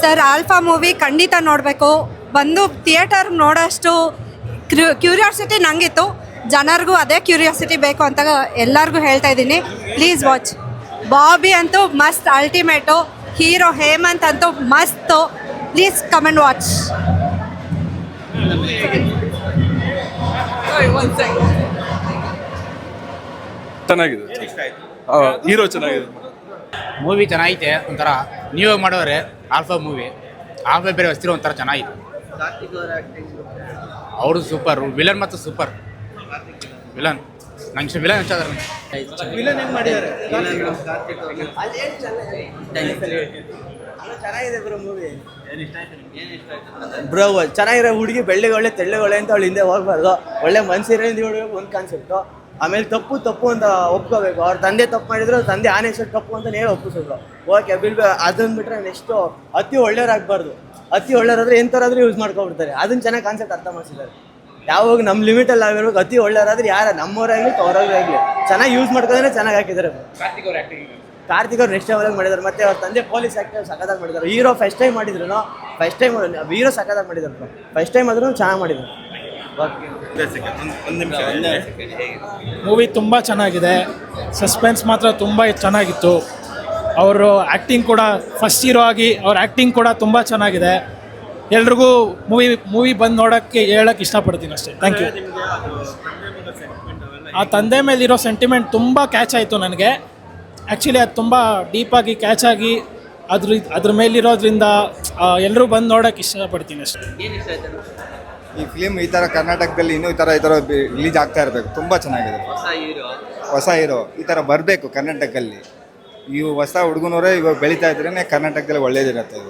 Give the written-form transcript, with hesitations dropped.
Sir alpha movie ಖಂಡಿತ ನೋಡಬೇಕು. ಬಂದು ಥಿಯೇಟರ್ ನೋಡೋಷ್ಟು ಕ್ಯೂರಿಯಾಸಿಟಿ ನನಗಿತ್ತು. ಜನರಿಗೂ ಅದೇ ಕ್ಯೂರಿಯಾಸಿಟಿ ಬೇಕು ಅಂತ ಎಲ್ಲರಿಗೂ ಹೇಳ್ತಾ ಇದ್ದೀನಿ. Please watch. ಬಾಬಿ ಅಂತೂ ಮಸ್ತ್, ಅಲ್ಟಿಮೇಟು. ಹೀರೋ ಹೇಮಂತ್ ಅಂತೂ ಮಸ್ತು. Please come and watch. ಚೆನ್ನಾಗಿದೆ, ಹೀರೋ ಚೆನ್ನಾಗಿದೆ. ಮೂವಿ ಚೆನ್ನಾಗೈತೆ. ಒಂಥರ ನೀವೇ ಮಾಡೋರೆ ಆಲ್ಫಾ ಮೂವಿ. ಆಲ್ಫಾ ಬೇರೆ ಹೊಸ್ತಿರೋ ಒಂಥರ ಚೆನ್ನಾಗಿದೆ. ಅವರು ಸೂಪರ್. ವಿಲನ್ ಮತ್ತು ಸೂಪರ್ ವಿಲನ್. ನಂಗೆ ವಿಲನ್ ಹಚ್ಚಾದ್ರೆ ಚೆನ್ನಾಗಿದೆ ಬ್ರೋ ಮೂವಿ. ಬ್ರೋ ಚೆನ್ನಾಗಿರೋ ಹುಡುಗಿ ಬೆಳ್ಳಿಗೊಳ್ಳೆ ತೆಳ್ಳಿಗೊಳ್ಳೆ ಅಂತ ಅವಳು ಹಿಂದೆ ಹೋಗ್ಬಾರ್ದು. ಒಳ್ಳೆ ಮನ್ಸಿರೋದು ನೋಡ್ಬೇಕು ಒಂದು ಕಾನ್ಸೆಪ್ಟು. ಆಮೇಲೆ ತಪ್ಪು ಅಂತ ಒಪ್ಕೋಬೇಕು. ಅವ್ರ ತಂದೆ ತಪ್ಪು ಮಾಡಿದ್ರು ತಂದೆ ಆನೆಸ್ಟ್ ತಪ್ಪು ಅಂತ ನೇರ ಒಪ್ಪಿಸಿದ್ರು. ಓಕೆ ಅದನ್ನ ಬಿಟ್ರೆ ನೆಕ್ಸ್ಟು ಅತಿ ಒಳ್ಳೆಯವ್ರಾಗಬಾರ್ದು. ಅತಿ ಒಳ್ಳೆಯವ್ರಾದ್ರೆ ಎಂಥವ್ರಾದ್ರೂ ಯೂಸ್ ಮಾಡ್ಕೊಬಿಡ್ತಾರೆ. ಅದನ್ನ ಚೆನ್ನಾಗಿ ಕಾನ್ಸೆಪ್ಟ್ ಅರ್ಥ ಮಾಡಿಸಿದ್ದಾರೆ. ಯಾವಾಗ ನಮ್ಮ ಲಿಮಿಟಲ್ಲಿ ಆಗಿರ್ಬೇಕು. ಅತಿ ಒಳ್ಳೆಯವ್ರಾದ್ರೆ ಯಾರು ನಮ್ಮವರಾಗಲಿ ಅವರಾಗಲಿ ಚೆನ್ನಾಗಿ ಯೂಸ್ ಮಾಡ್ಕೊಂಡ್ರೆ ಚೆನ್ನಾಗಿ ಹಾಕಿದ್ದಾರೆ. ಕಾರ್ತಿಕ್ ಅವ್ರು ನೆಕ್ಸ್ಟ್ ಲೆವೆಲ್ ಮಾಡಿದ್ದಾರೆ. ಮತ್ತೆ ಅವ್ರ ತಂದೆ ಪೊಲೀಸ್ ಆಕ್ಟರ್ ಸಖತ್ತಾಗಿ ಮಾಡಿದ್ದಾರೆ. ಹೀರೋ ಫಸ್ಟ್ ಟೈಮ್ ಮಾಡಿದ್ರು. ಹೀರೋ ಸಖತ್ತಾಗಿ ಮಾಡಿದ್ರು. ಫಸ್ಟ್ ಟೈಮ್ ಆದ್ರೂ ಚೆನ್ನಾಗಿ ಮಾಡಿದ್ರು. ಮೂವಿ ತುಂಬ ಚೆನ್ನಾಗಿದೆ. ಸಸ್ಪೆನ್ಸ್ ಮಾತ್ರ ತುಂಬ ಚೆನ್ನಾಗಿತ್ತು. ಅವರು ಆ್ಯಕ್ಟಿಂಗ್ ಕೂಡ ಫಸ್ಟ್ ಹೀರೋ ಆಗಿ ಅವ್ರ ಆ್ಯಕ್ಟಿಂಗ್ ಕೂಡ ತುಂಬ ಚೆನ್ನಾಗಿದೆ. ಎಲ್ರಿಗೂ ಮೂವಿ ಬಂದು ನೋಡೋಕ್ಕೆ ಹೇಳೋಕ್ಕೆ ಇಷ್ಟಪಡ್ತೀನಿ ಅಷ್ಟೇ. Thank you. ಆ ತಂದೆ ಮೇಲಿರೋ ಸೆಂಟಿಮೆಂಟ್ ತುಂಬ ಕ್ಯಾಚ್ ಆಯಿತು ನನಗೆ. ಆ್ಯಕ್ಚುಲಿ ಅದು ತುಂಬ ಡೀಪಾಗಿ ಕ್ಯಾಚ್ ಆಗಿ ಅದ್ರ ಮೇಲಿರೋದ್ರಿಂದ ಎಲ್ಲರೂ ಬಂದು ನೋಡೋಕ್ಕೆ ಇಷ್ಟಪಡ್ತೀನಿ ಅಷ್ಟೇ. ಈ ಫಿಲಿಮ್ ಈ ಥರ ಕರ್ನಾಟಕದಲ್ಲಿ ಇನ್ನೂ ಈ ಥರ ರಿಲೀಸ್ ಆಗ್ತಾ ಇರಬೇಕು. ತುಂಬ ಚೆನ್ನಾಗಿದೆ. ಹೊಸ ಹೀರೋ ಈ ಥರ ಬರಬೇಕು ಕರ್ನಾಟಕದಲ್ಲಿ. ಇವು ಹೊಸ ಹುಡುಗನವರೇ ಇವಾಗ ಬೆಳೀತಾ ಇದ್ರೇ ಕರ್ನಾಟಕದಲ್ಲಿ ಒಳ್ಳೇದಿರುತ್ತೆ.